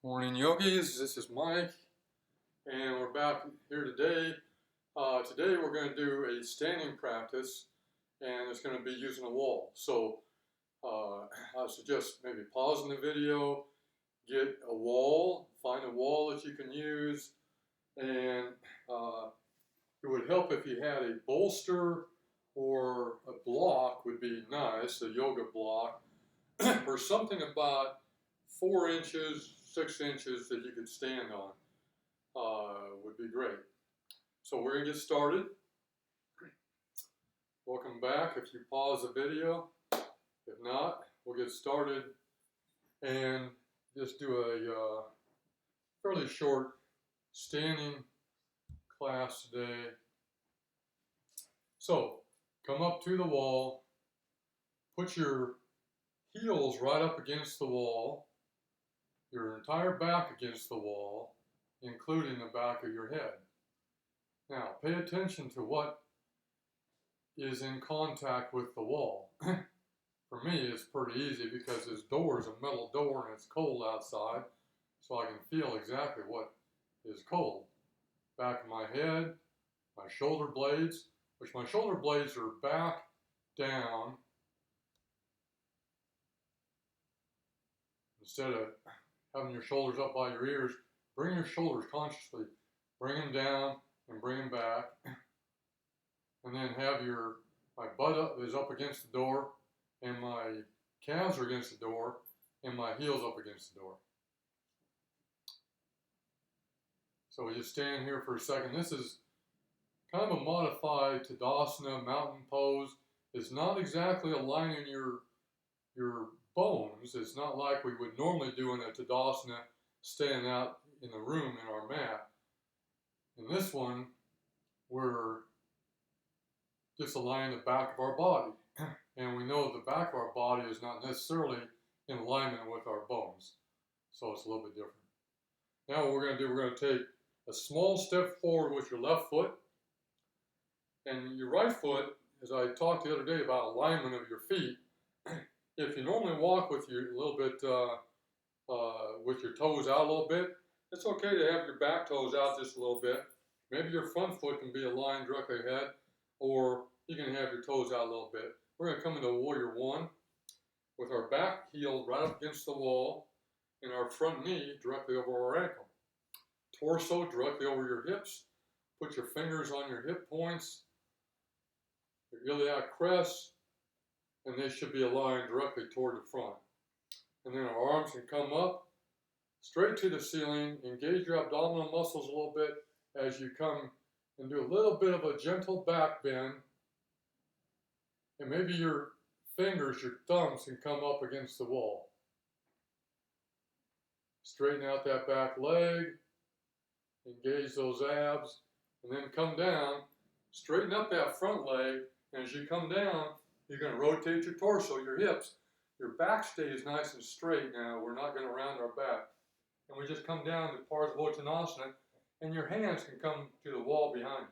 Morning yogis, this is Mike and we're back here today. Today we're going to do a standing practice and it's going to be using a wall. So I suggest maybe pausing the video, get a wall, find a wall that you can use, and it would help if you had a bolster or a block would be nice, a yoga block, or something about 4 inches, 6 inches that you could stand on would be great. So we're going to get started. Welcome back if you pause the video. If not, we'll get started and just do a fairly short standing class today. So come up to the wall, put your heels right up against the wall, your entire back against the wall, including the back of your head. Now, pay attention to what is in contact with the wall. For me, it's pretty easy because this door is a metal door and it's cold outside, so I can feel exactly what is cold. Back of my head, my shoulder blades, which my shoulder blades are back, down, instead of having your shoulders up by your ears. Bring your shoulders consciously, bring them down and bring them back, and then have my butt is up against the door, and my calves are against the door, and my heels up against the door. So we just stand here for a second. This is kind of a modified Tadasana mountain pose. It's not exactly aligning your bones. It's not like we would normally do in a Tadasana, standing out in the room in our mat. In this one, we're just aligning the back of our body. And we know the back of our body is not necessarily in alignment with our bones. So it's a little bit different. Now what we're going to do, we're going to take a small step forward with your left foot. And your right foot, as I talked the other day about alignment of your feet, if you normally walk with your a little bit, with your toes out a little bit, it's okay to have your back toes out just a little bit. Maybe your front foot can be aligned directly ahead, or you can have your toes out a little bit. We're going to come into Warrior One with our back heel right up against the wall and our front knee directly over our ankle. Torso directly over your hips. Put your fingers on your hip points, your iliac crest, and they should be aligned directly toward the front. And then our arms can come up straight to the ceiling. Engage your abdominal muscles a little bit as you come and do a little bit of a gentle back bend. And maybe your fingers, your thumbs can come up against the wall. Straighten out that back leg. Engage those abs. And then come down. Straighten up that front leg. And as you come down, you're going to rotate your torso, your hips. Your back stays nice and straight now. We're not going to round our back. And we just come down to Parsvottanasana, and your hands can come to the wall behind you.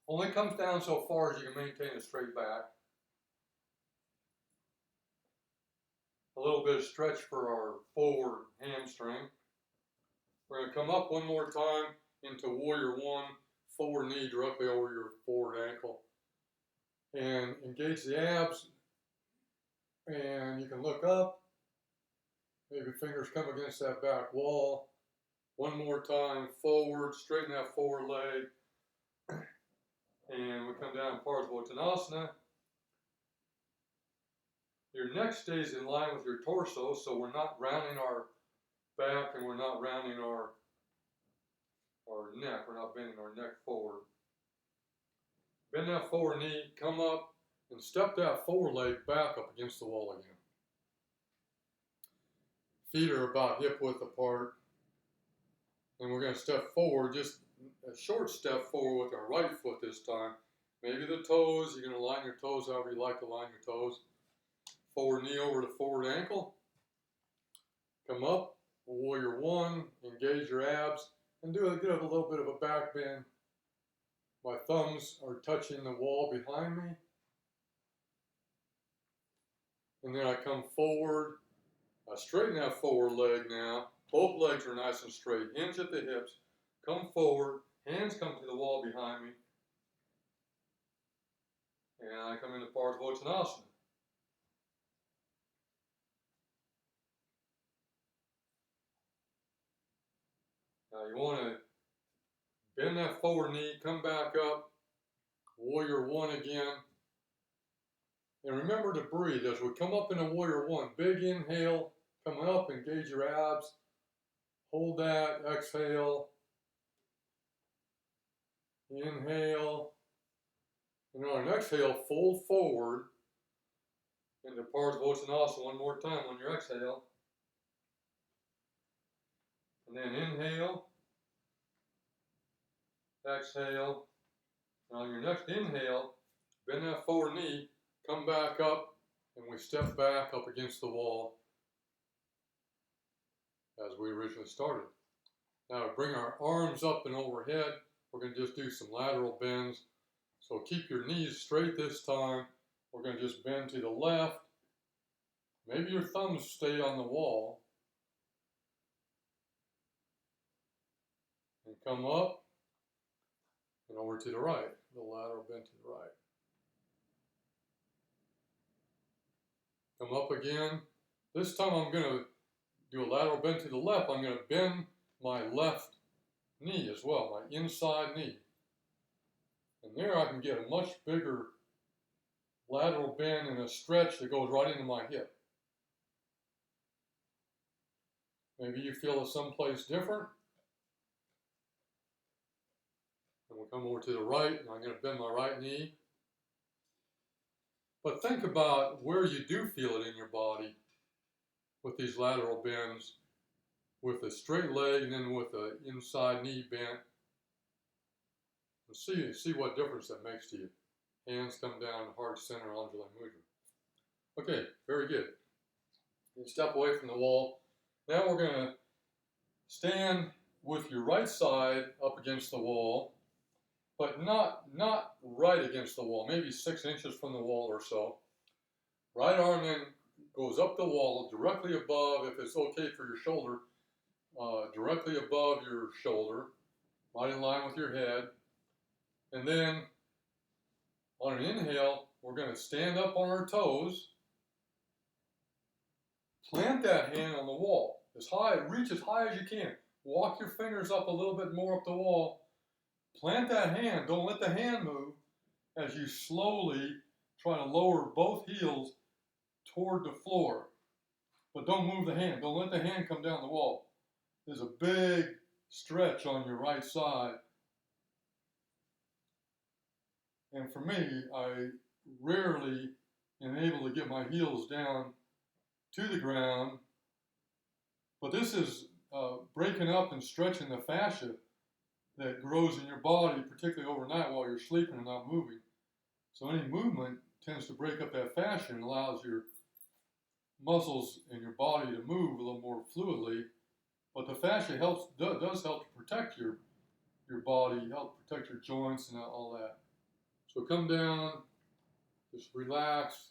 Only comes down so far as you can maintain a straight back. A little bit of stretch for our forward hamstring. We're going to come up one more time into Warrior One, forward knee directly over your forward ankle. And engage the abs. And you can look up. Maybe fingers come against that back wall. One more time, forward, straighten that forward leg. And we come down Parsvottanasana. Your neck stays in line with your torso, so we're not rounding our back and we're not rounding our neck. We're not bending our neck forward. Bend that forward knee, come up, and step that forward leg back up against the wall again. Feet are about hip width apart. And we're going to step forward, just a short step forward with our right foot this time. Maybe the toes, you're going to line your toes however you like to line your toes. Forward knee over the forward ankle. Come up, Warrior One, engage your abs, and do a little bit of a back bend. My thumbs are touching the wall behind me. And then I come forward Now straighten that forward leg now. Both legs are nice and straight. Hinge at the hips. Come forward. Hands come to the wall behind me. And I come into Parsvottanasana. Now you want to bend that forward knee, come back up, warrior one again. And remember to breathe as we come up into warrior one. Big inhale, coming up, engage your abs. Hold that, exhale. Inhale. And on an exhale, fold forward into Parsvottanasana one more time on your exhale. And then inhale. Exhale. And on your next inhale, bend that forward knee, come back up, and we step back up against the wall as we originally started. Now bring our arms up and overhead. We're going to just do some lateral bends. So keep your knees straight this time. We're going to just bend to the left. Maybe your thumbs stay on the wall. And come up and over to the right. The lateral bend to the right. Come up again. This time I'm going to do a lateral bend to the left. I'm going to bend my left knee as well, my inside knee. And there I can get a much bigger lateral bend and a stretch that goes right into my hip. Maybe you feel it someplace different. And we'll come over to the right, and I'm going to bend my right knee. But think about where you do feel it in your body with these lateral bends, with a straight leg and then with the inside knee bent. And see what difference that makes to you. Hands come down, heart center, Anjali Mudra. Okay, very good. You step away from the wall. Now we're going to stand with your right side up against the wall, but not right against the wall, maybe 6 inches from the wall or so. Right arm then goes up the wall directly above, if it's okay for your shoulder, directly above your shoulder, right in line with your head. And then on an inhale, we're going to stand up on our toes, plant that hand on the wall, reach as high as you can. Walk your fingers up a little bit more up the wall. Plant that hand. Don't let the hand move as you slowly try to lower both heels toward the floor. But don't move the hand. Don't let the hand come down the wall. There's a big stretch on your right side. And for me, I rarely am able to get my heels down to the ground. But this is breaking up and stretching the fascia that grows in your body, particularly overnight while you're sleeping and not moving. So any movement tends to break up that fascia and allows your muscles in your body to move a little more fluidly. But the fascia does help to protect your body, help protect your joints and all that. So come down, just relax.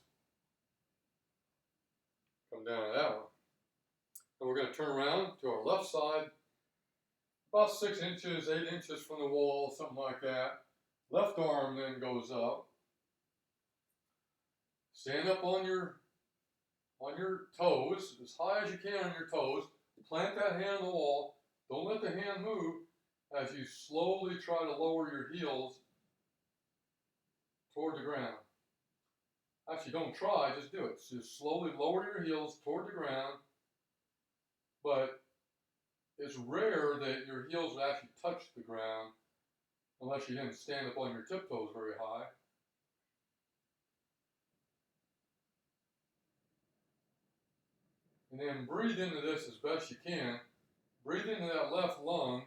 Come down to that one. And we're going to turn around to our left side, about 6 inches, 8 inches from the wall, something like that. Left arm then goes up. Stand up on your toes, as high as you can on your toes. Plant that hand on the wall. Don't let the hand move as you slowly try to lower your heels toward the ground. Actually, don't try, just do it. Just slowly lower your heels toward the ground. But it's rare that your heels would actually touch the ground unless you didn't stand up on your tiptoes very high. And then breathe into this as best you can. Breathe into that left lung.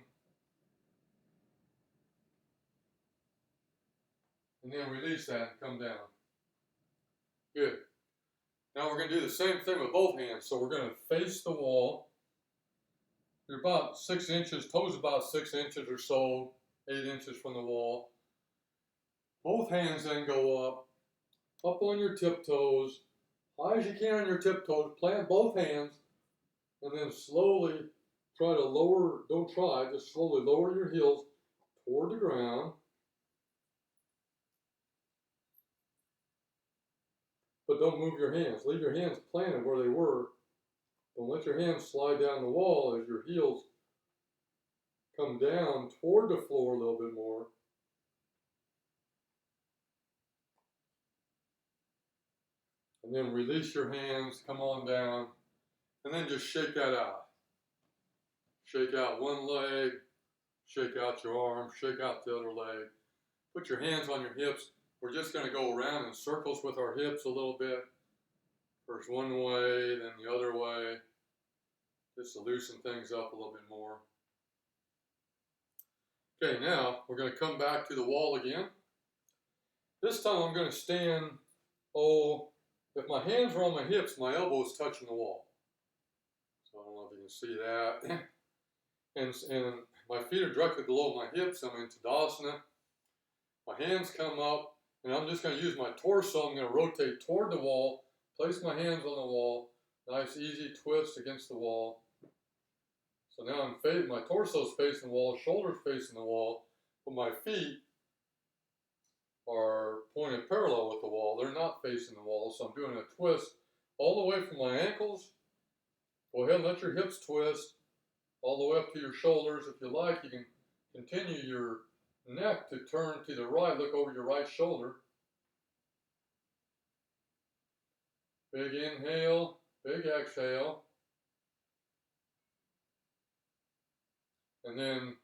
And then release that and come down. Good. Now we're going to do the same thing with both hands. So we're going to face the wall. You're about 6 inches, toes about 6 inches or so, 8 inches from the wall. Both hands then go up on your tiptoes, high as you can on your tiptoes. Plant both hands, And then slowly try to lower, don't try, just slowly lower your heels toward the ground. But don't move your hands. Leave your hands planted where they were. Don't let your hands slide down the wall as your heels come down toward the floor a little bit more. And then release your hands, come on down, and then just shake that out. Shake out one leg, shake out your arm, shake out the other leg. Put your hands on your hips. We're just going to go around in circles with our hips a little bit. First one way, then the other way, just to loosen things up a little bit more. Okay, now we're going to come back to the wall again. This time I'm going to stand, if my hands are on my hips, my elbow is touching the wall. So I don't know if you can see that. And my feet are directly below my hips. I'm in Tadasana. My hands come up, and I'm just going to use my torso. I'm going to rotate toward the wall, place my hands on the wall, nice easy twist against the wall. So now my torso's facing the wall, shoulders facing the wall, but my feet are pointed parallel with the wall. They're not facing the wall, so I'm doing a twist all the way from my ankles. Go ahead and let your hips twist all the way up to your shoulders. If you like, you can continue your neck to turn to the right, look over your right shoulder. Big inhale, big exhale. And then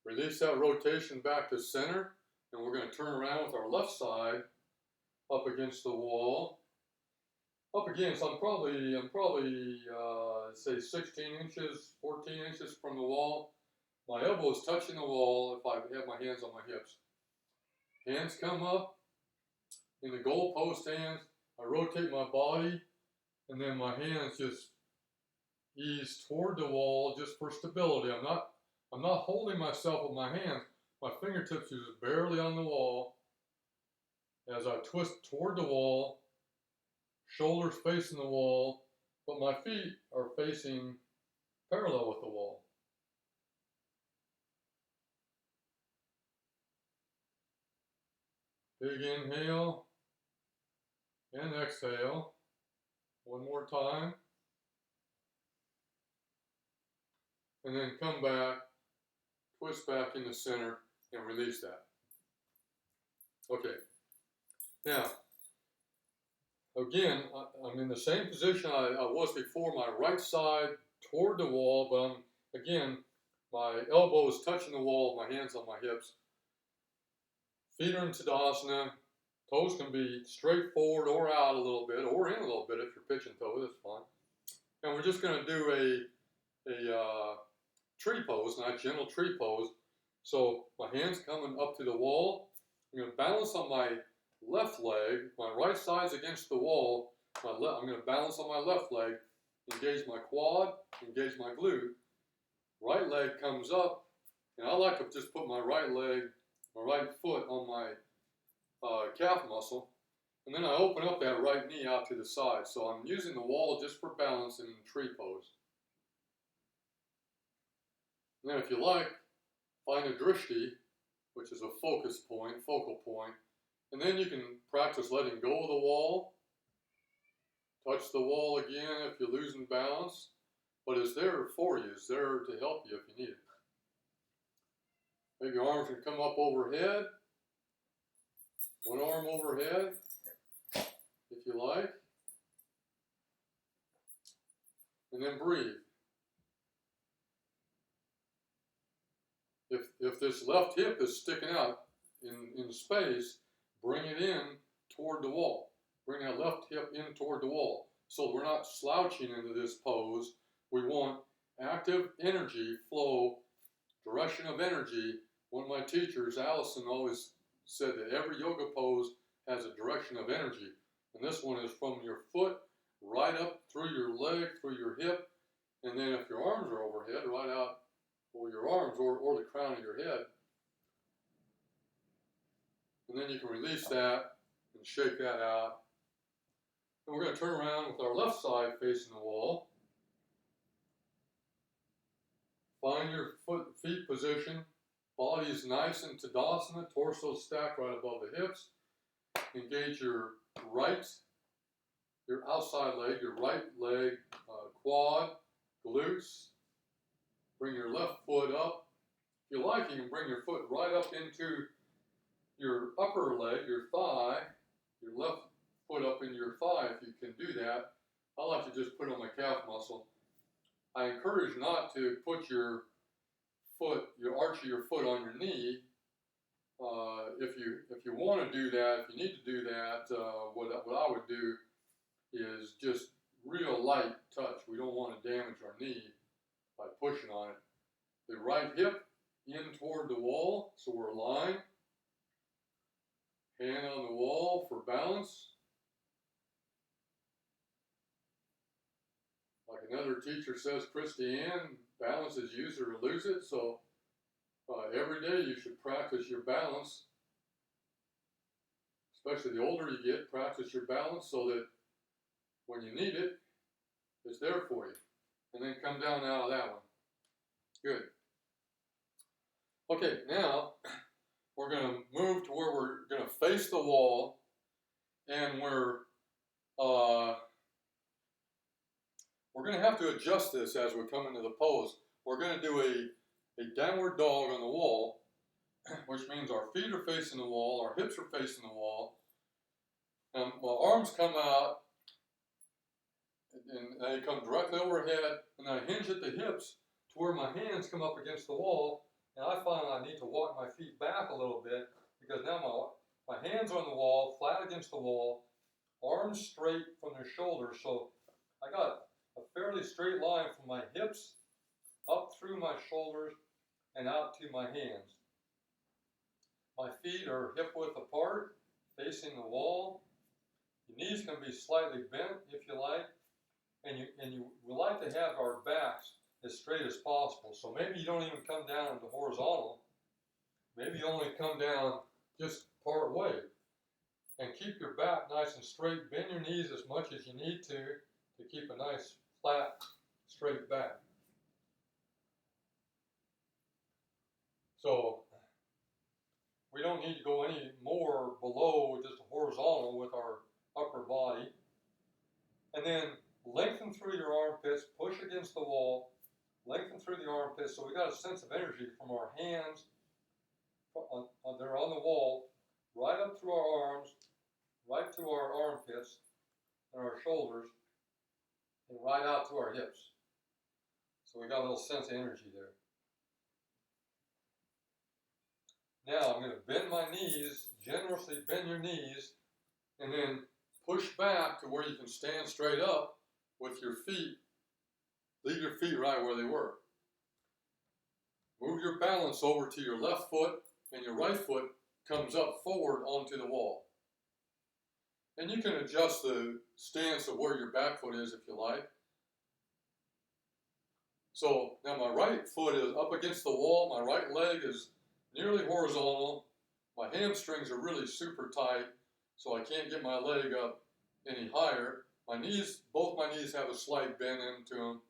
release that rotation back to center. And we're going to turn around with our left side up against the wall. Up against, I'm probably say 16 inches, 14 inches from the wall. My elbow is touching the wall if I have my hands on my hips. Hands come up in the goalpost hands. I rotate my body, and then my hands just ease toward the wall just for stability. I'm not holding myself with my hands. My fingertips are just barely on the wall as I twist toward the wall, shoulders facing the wall, but my feet are facing parallel with the wall. Big inhale and exhale. One more time. And then come back, twist back in the center, and release that. Okay. Now, again, I'm in the same position I was before, my right side toward the wall, but again, my elbow is touching the wall, my hands on my hips. Feet are in Tadasana. Toes can be straight forward or out a little bit, or in a little bit if you're pitching toes, that's fine. And we're just going to do a tree pose, not gentle tree pose. So my hands coming up to the wall. I'm going to balance on my left leg. My right side's against the wall. I'm going to balance on my left leg, engage my quad, engage my glute. Right leg comes up, and I like to just put my right foot on my calf muscle, and then I open up that right knee out to the side. So I'm using the wall just for balance in tree pose. And then if you like, find a drishti, which is a focal point, and then you can practice letting go of the wall. Touch the wall again if you're losing balance, but it's there for you. It's there to help you if you need it. Maybe your arms can come up overhead. One arm overhead, if you like. And then breathe. If this left hip is sticking out in space, bring it in toward the wall. Bring that left hip in toward the wall. So we're not slouching into this pose. We want active energy flow, direction of energy. One of my teachers, Allison, always said that every yoga pose has a direction of energy. And this one is from your foot right up through your leg, through your hip. And then if your arms are overhead, right out for your arms or the crown of your head. And then you can release that and shake that out. And we're going to turn around with our left side facing the wall. Find your feet position. Body is nice in Tadasana. Torso stacked right above the hips. Engage your outside leg, your right leg, quad, glutes. Bring your left foot up. If you like, you can bring your foot right up into your upper leg, your thigh, your left foot up in your thigh if you can do that. I like to just put it on my calf muscle. I encourage not to put your arch of your foot on your knee. If you want to do that, if you need to do that, what I would do is just real light touch. We don't want to damage our knee by pushing on it. The right hip in toward the wall, so we're aligned. Hand on the wall for balance. Like another teacher says, Christiane, balance is use it or lose it. So every day you should practice your balance. Especially the older you get, practice your balance so that when you need it, it's there for you. And then come down out of that one. Good. Okay, now we're going to move to where we're going to face the wall, and we're going to have to adjust this as we come into the pose. We're going to do a downward dog on the wall, which means our feet are facing the wall, our hips are facing the wall, and my arms come out, and they come directly overhead, and I hinge at the hips to where my hands come up against the wall, and I find I need to walk my feet back a little bit, because now my hands are on the wall, flat against the wall, arms straight from the shoulders, so I got a fairly straight line from my hips up through my shoulders and out to my hands. My feet are hip width apart, facing the wall. Your knees can be slightly bent if you like, and you would like to have our backs as straight as possible. So maybe you don't even come down to horizontal. Maybe you only come down just part way. And keep your back nice and straight. Bend your knees as much as you need to keep a nice flat, straight back. So we don't need to go any more below just horizontal with our upper body. And then lengthen through your armpits, push against the wall, lengthen through the armpits. So we got a sense of energy from our hands, they're on the wall, right up through our arms, right to our armpits and our shoulders, and right out to our hips. So we got a little sense of energy there. Now I'm going to bend my knees, generously bend your knees, and then push back to where you can stand straight up with your feet. Leave your feet right where they were. Move your balance over to your left foot, and your right foot comes up forward onto the wall. And you can adjust the stance of where your back foot is if you like. So now my right foot is up against the wall, my right leg is nearly horizontal, my hamstrings are really super tight, so I can't get my leg up any higher. My knees, both my knees have a slight bend into them.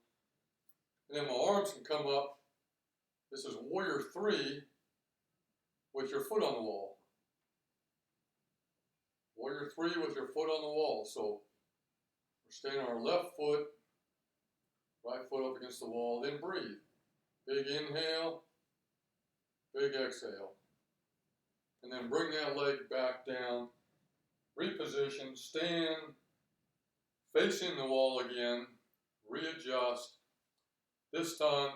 And then my arms can come up. This is Warrior 3 with your foot on the wall. Warrior 3 with your foot on the wall. So we're staying on our left foot, right foot up against the wall, then breathe. Big inhale, big exhale. And then bring that leg back down, reposition, stand, facing the wall again, readjust. This time,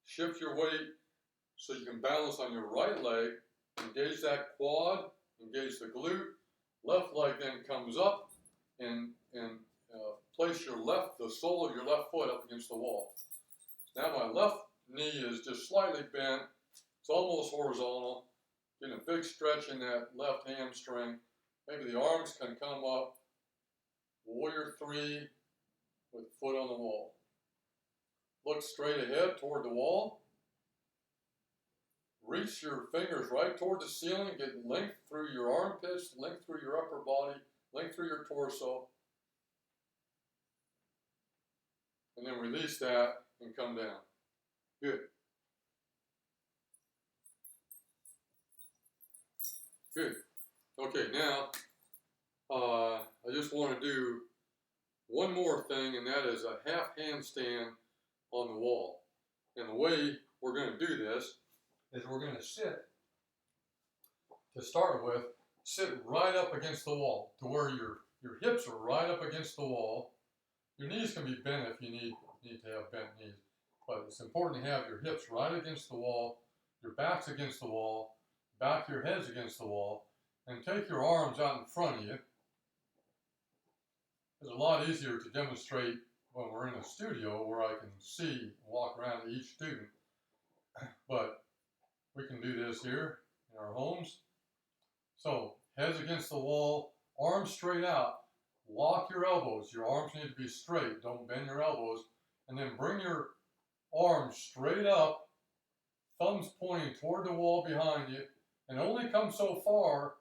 shift your weight so you can balance on your right leg, engage that quad, engage the glute. Left leg then comes up and place the sole of your left foot up against the wall. Now my left knee is just slightly bent. It's almost horizontal. Getting a big stretch in that left hamstring. Maybe the arms can come up. Warrior 3 with foot on the wall. Look straight ahead toward the wall. Reach your fingers right toward the ceiling. Get length through your armpits, length through your upper body, length through your torso. And then release that and come down. Good. Good. Okay, now I just want to do one more thing, and that is a half handstand on the wall. And the way we're going to do this is we're going to sit, to start with, sit right up against the wall to where your hips are right up against the wall. Your knees can be bent if you need to have bent knees, but it's important to have your hips right against the wall, your back's against the wall, back of your head's against the wall, and take your arms out in front of you. It's a lot easier to demonstrate when we're in a studio where I can see and walk around to each student, but we can do this here in our homes. So, heads against the wall, arms straight out, lock your elbows. Your arms need to be straight, don't bend your elbows, and then bring your arms straight up, thumbs pointing toward the wall behind you, and only come so far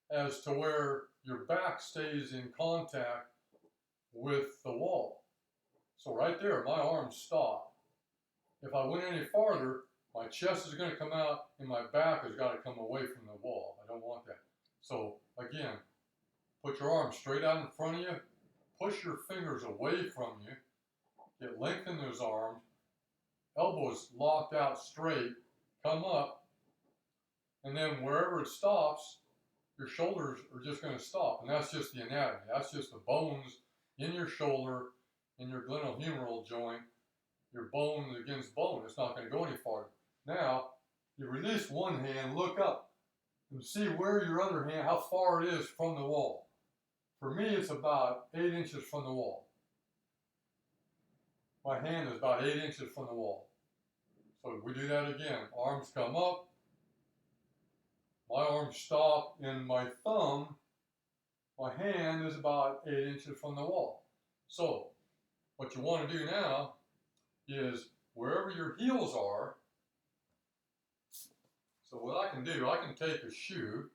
as to where your back stays in contact with the wall. So right there, my arms stop. If I went any farther, my chest is going to come out and my back has got to come away from the wall. I don't want that. So again, put your arms straight out in front of you, push your fingers away from you, get lengthen those arms, elbows locked out straight, come up, and then wherever it stops, your shoulders are just going to stop. And that's just the anatomy. That's just the bones in your shoulder, in your glenohumeral joint, your bone against bone. It's not going to go any farther. Now, you release one hand, look up, and see where your other hand, how far it is from the wall. For me, it's about 8 inches from the wall. My hand is about 8 inches from the wall. So we do that again. Arms come up. My arms stop in my thumb. My hand is about 8 inches from the wall. So what you want to do now is wherever your heels are, so what I can do, I can take a shoe,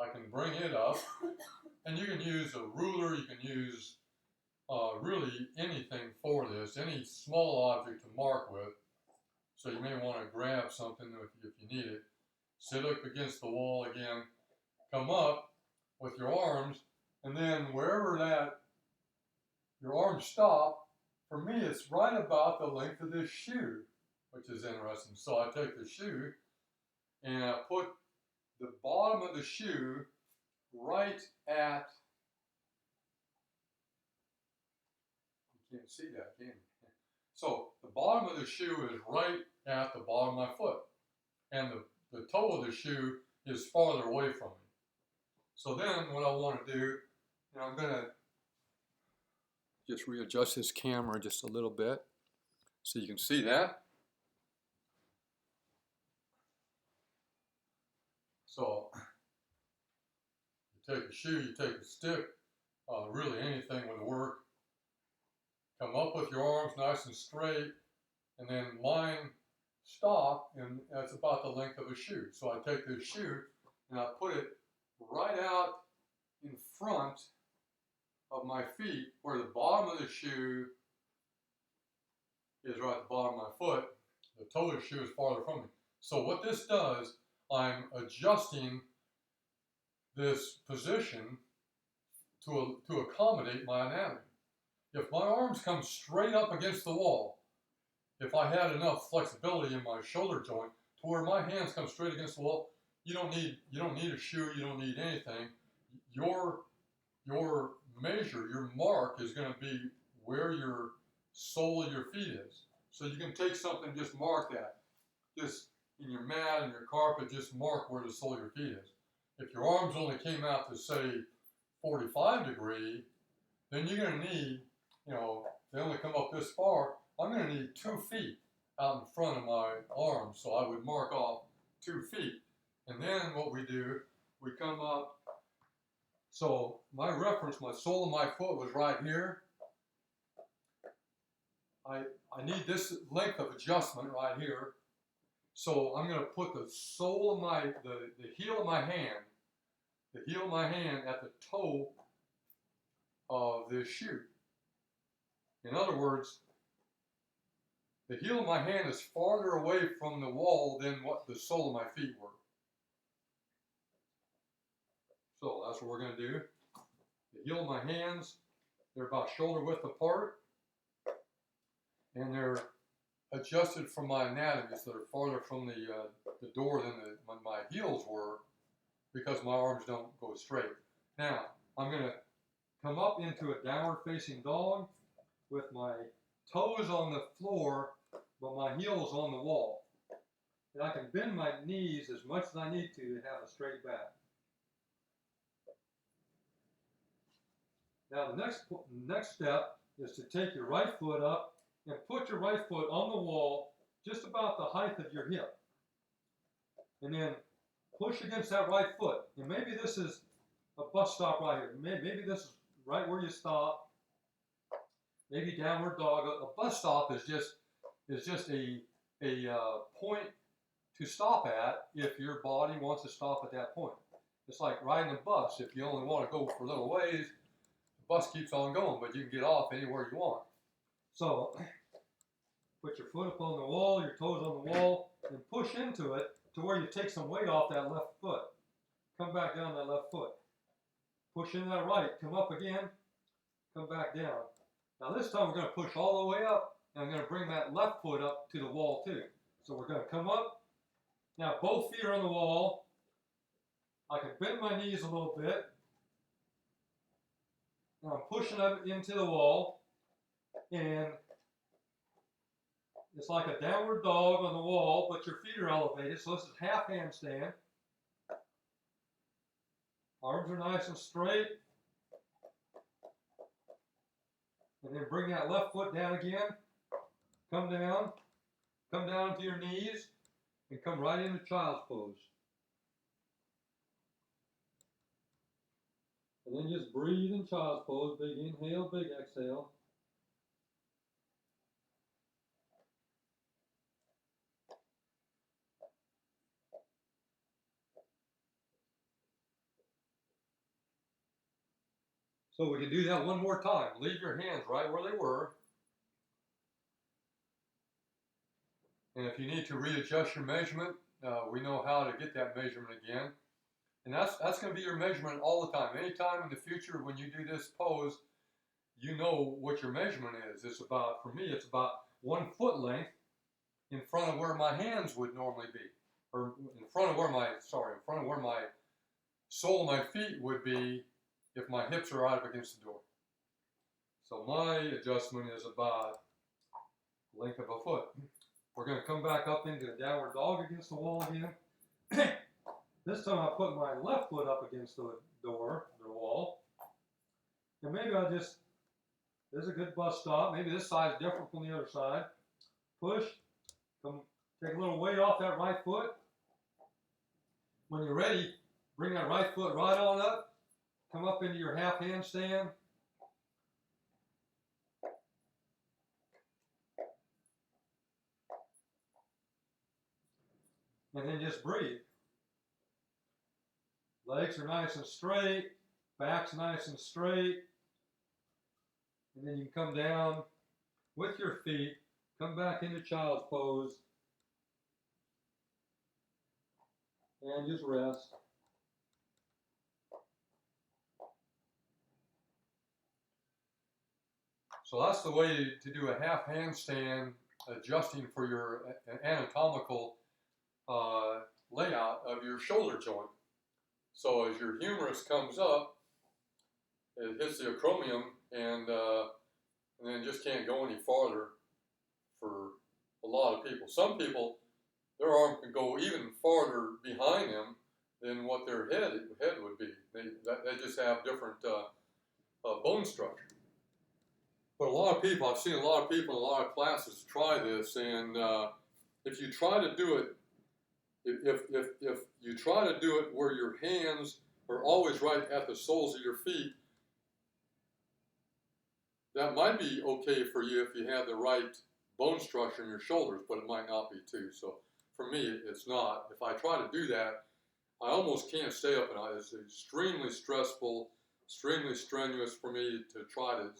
I can bring it up, and you can use a ruler, you can use really anything for this, any small object to mark with. So you may want to grab something if you need it. Sit up against the wall again, come up with your arms, and then wherever that your arms stop, for me it's right about the length of this shoe, which is interesting. So I take the shoe and I put the bottom of the shoe right at, you can't see that, can you? So the bottom of the shoe is right at the bottom of my foot, and the toe of the shoe is farther away from me. So then what I want to do, and I'm going to just readjust this camera just a little bit so you can see that. So you take a shoe, you take a stick, really anything would work. Come up with your arms nice and straight, and then mine stop, and that's about the length of a shoe. So I take this shoe and I put it right out in front of my feet, where the bottom of the shoe is right at the bottom of my foot. The toe of the shoe is farther from me. So what this does, I'm adjusting this position to accommodate my anatomy. If my arms come straight up against the wall, if I had enough flexibility in my shoulder joint to where my hands come straight against the wall, you don't need a shoe, you don't need anything. Your measure, your mark is going to be where your sole of your feet is. So you can take something, just mark that. Just in your mat and your carpet, just mark where the sole of your feet is. If your arms only came out to say 45 degree, then you're going to need, if they only come up this far, I'm going to need 2 feet out in front of my arms. So I would mark off 2 feet. And then what we do, we come up. So my reference, my sole of my foot was right here. I need this length of adjustment right here. So I'm going to put the sole of the heel of my hand at the toe of this shoe. In other words, the heel of my hand is farther away from the wall than what the sole of my feet were. So that's what we're going to do. The heel of my hands, they're about shoulder width apart, and they're adjusted from my anatomy, so they're farther from the door than my heels were, because my arms don't go straight. Now, I'm going to come up into a downward facing dog with my toes on the floor, but my heels on the wall. And I can bend my knees as much as I need to have a straight back. Now the next step is to take your right foot up and put your right foot on the wall just about the height of your hip. And then push against that right foot. And maybe this is a bus stop right here. Maybe this is right where you stop. Maybe downward dog. A bus stop is just a point to stop at if your body wants to stop at that point. It's like riding a bus. If you only want to go for little ways, the bus keeps on going, but you can get off anywhere you want. So put your foot up on the wall, your toes on the wall, and push into it to where you take some weight off that left foot. Come back down that left foot. Push in that right, come up again, come back down. Now this time we're going to push all the way up, and I'm going to bring that left foot up to the wall too. So we're going to come up. Now both feet are on the wall. I can bend my knees a little bit. Now I'm pushing up into the wall, and it's like a downward dog on the wall, but your feet are elevated, so this is half handstand. Arms are nice and straight. And then bring that left foot down again. Come down to your knees, and come right into child's pose. And then just breathe in child's pose. Big inhale, big exhale. So we can do that one more time. Leave your hands right where they were. And if you need to readjust your measurement, we know how to get that measurement again. And that's going to be your measurement all the time. Anytime in the future when you do this pose, you know what your measurement is. It's about, for me, it's about 1 foot length in front of where my hands would normally be. Or in front of where my sole of my feet would be if my hips are out up against the door. So my adjustment is about the length of a foot. We're going to come back up into a downward dog against the wall again. This time I put my left foot up against the door, the wall. And maybe there's a good bus stop. Maybe this side is different from the other side. Push, come, take a little weight off that right foot. When you're ready, bring that right foot right on up. Come up into your half handstand. And then just breathe. Legs are nice and straight. Back's nice and straight. And then you can come down with your feet. Come back into child's pose. And just rest. So that's the way to do a half handstand, adjusting for your anatomical layout of your shoulder joint. So as your humerus comes up, it hits the acromion, and then just can't go any farther for a lot of people. Some people, their arm can go even farther behind them than what their head would be. They just have different bone structure. But a lot of people, I've seen a lot of people in a lot of classes try this, and if you try to do it, if you try to do it where your hands are always right at the soles of your feet, that might be okay for you if you have the right bone structure in your shoulders, but it might not be too. So for me, it's not. If I try to do that, I almost can't stay up at night. It's extremely stressful, extremely strenuous for me to try to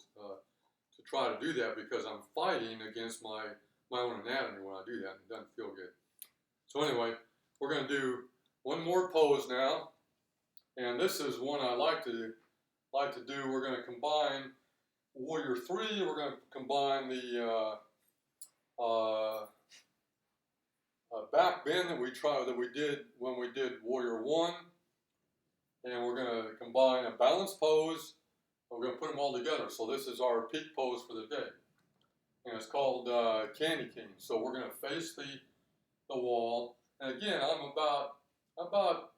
do that, because I'm fighting against my own anatomy when I do that. It doesn't feel good. So anyway, we're going to do one more pose now. And this is one I like to do. We're going to combine Warrior 3. We're going to combine the back bend that we did when we did Warrior 1, and we're going to combine a balance pose. We're going to put them all together. So this is our peak pose for the day, and it's called Candy Cane. So we're going to face the wall, and again, I'm about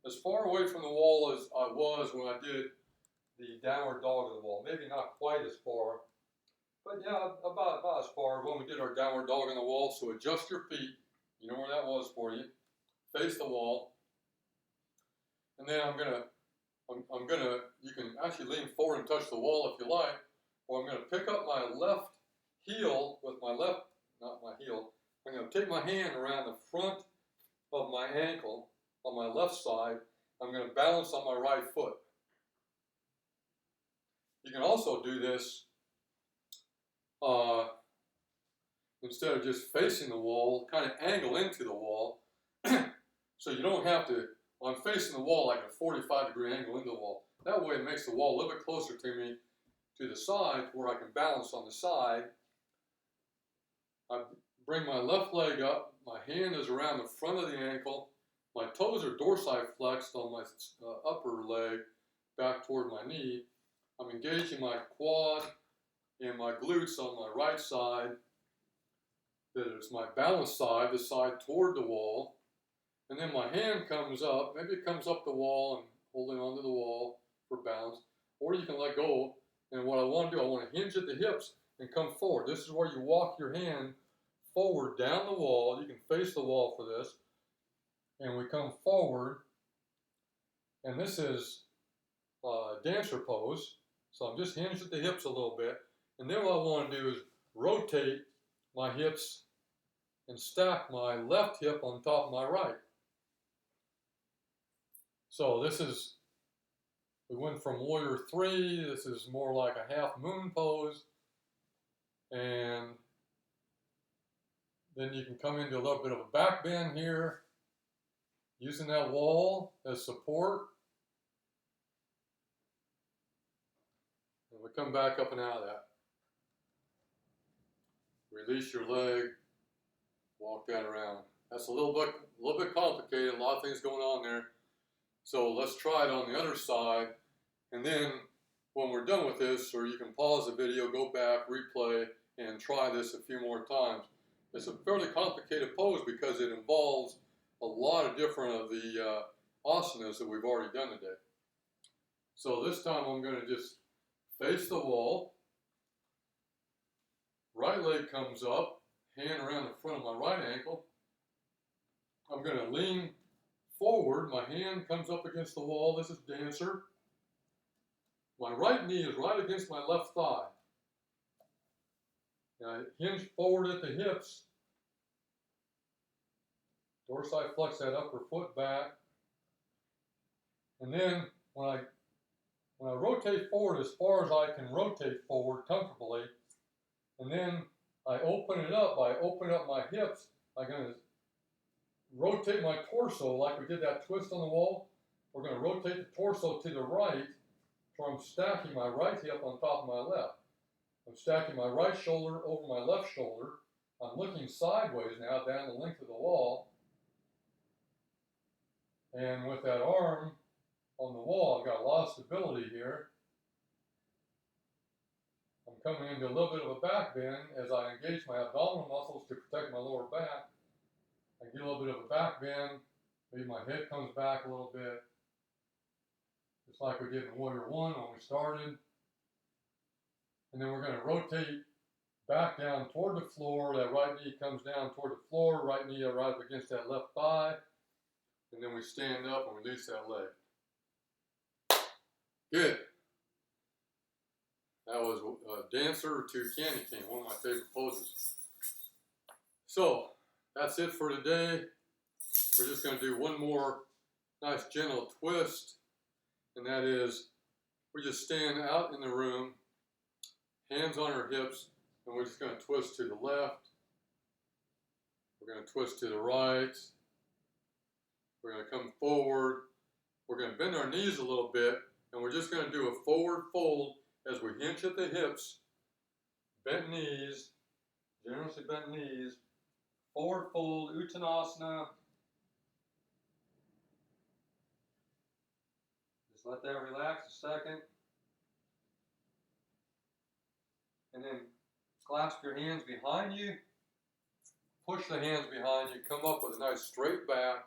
as far away from the wall as I was when I did the downward dog to the wall. Maybe not quite as far, but yeah, about as far when we did our downward dog on the wall. So adjust your feet. You know where that was for you. Face the wall, and then I'm gonna. You can actually lean forward and touch the wall if you like, or I'm gonna pick up my left heel with my left, not my heel. I'm gonna take my hand around the front of my ankle on my left side. I'm gonna balance on my right foot. You can also do this instead of just facing the wall, kind of angle into the wall. So you don't have to, I'm facing the wall like a 45-degree angle into the wall. That way it makes the wall a little bit closer to me, to the side, where I can balance on the side. I bring my left leg up, my hand is around the front of the ankle, my toes are dorsiflexed on my upper leg, back toward my knee. I'm engaging my quad and my glutes on my right side. That is my balance side, the side toward the wall. And then my hand comes up, maybe it comes up the wall and holding onto the wall for balance. Or you can let go. And what I want to do, I want to hinge at the hips and come forward. This is where you walk your hand forward down the wall. You can face the wall for this. And we come forward. And this is dancer pose. So I'm just hinged at the hips a little bit. And then what I want to do is rotate my hips and stack my left hip on top of my right. So this is, we went from Warrior 3, this is more like a half moon pose. And then you can come into a little bit of a back bend here, using that wall as support. And we come back up and out of that. Release your leg, walk that around. That's a little bit complicated, a lot of things going on there. So let's try it on the other side, and then when we're done with this, or you can pause the video, go back, replay, and try this a few more times. It's a fairly complicated pose because it involves a lot of different of the asanas that we've already done today. So this time I'm going to just face the wall, right leg comes up, hand around the front of my right ankle. I'm going to lean forward, my hand comes up against the wall. This is dancer. My right knee is right against my left thigh. And I hinge forward at the hips. Dorsiflex that upper foot back. And then when I rotate forward as far as I can rotate forward comfortably, and then I open it up by opening up my hips, I'm going to rotate my torso like we did that twist on the wall. We're going to rotate the torso to the right, so I'm stacking my right hip on top of my left. I'm stacking my right shoulder over my left shoulder. I'm looking sideways now down the length of the wall. And with that arm on the wall, I've got a lot of stability here. I'm coming into a little bit of a back bend as I engage my abdominal muscles to protect my lower back. I get a little bit of a back bend, maybe my head comes back a little bit, just like we did in Warrior 1 when we started. And then we're going to rotate back down toward the floor. That right knee comes down toward the floor, right knee right up against that left thigh. And then we stand up and release that leg. Good. That was dancer to candy cane, one of my favorite poses. So, that's it for today. We're just going to do one more nice gentle twist, and that is we just stand out in the room, hands on our hips, and we're just going to twist to the left. We're going to twist to the right. We're going to come forward, We're going to bend our knees a little bit, and we're just going to do a forward fold as we hinge at the hips, bent knees, generously bent knees, forward fold, Uttanasana. Just let that relax a second. And then clasp your hands behind you. Push the hands behind you. Come up with a nice straight back.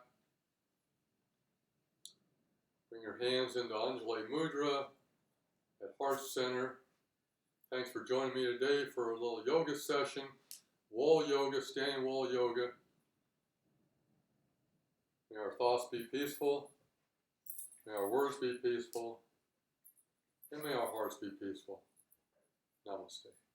Bring your hands into Anjali Mudra at heart center. Thanks for joining me today for a little yoga session. Wall yoga, standing wall yoga. May our thoughts be peaceful. May our words be peaceful. And may our hearts be peaceful. Namaste.